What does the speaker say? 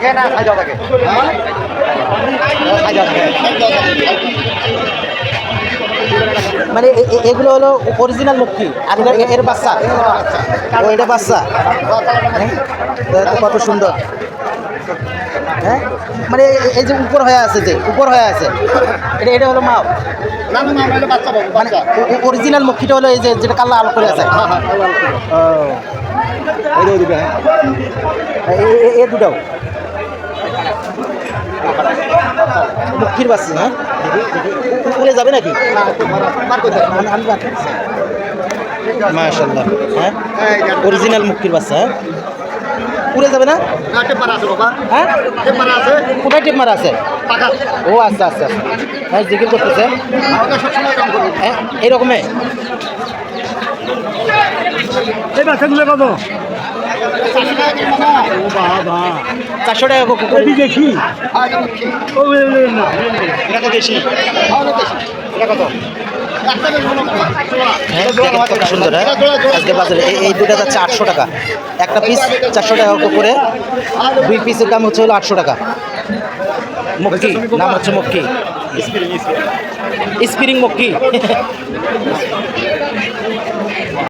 থাকে না খাই দেওয়া থাকে? খাই দেওয়া থাকে। মানে এগুলো হলো অরিজিনাল মুক্তি আর এর বাচ্চা। ও এটা বাচ্চা। কত সুন্দর। হ্যাঁ মানে এই যে উপর হয়ে আছে, যে উপর হয়ে আছে, এটা হলো মা। মানে অরিজিনাল মুক্তিটা হলো এই যে যেটা কাল্লা আলো করে আছে। এই দুটাও মুক্তির বাচ্চা। হ্যাঁ উপরে যাবে নাকি? মাশাআল্লাহ। হ্যাঁ অরিজিনাল মুক্তির বাচ্চা। হ্যাঁ উড়ে যাবে না? হ্যাঁ কোথায় টেপ মারা আছে? ও আচ্ছা আচ্ছা, হ্যাঁ জিজ্ঞেস করতেছে। হ্যাঁ এইরকমই এই বাচ্চাগুলো কত? 400 টাকা দেখি এটা তো বেশি। এটা কত? হ্যাঁ কত সুন্দর। হ্যাঁ আজকে বাজারে এই দুটা যাচ্ছে 800 টাকা, একটা পিস 400 টাকা করে, 2 পিসের দাম হচ্ছে হলো 800 টাকা। মক্কি নাম হচ্ছে মক্কি, স্প্রিং মক্কি।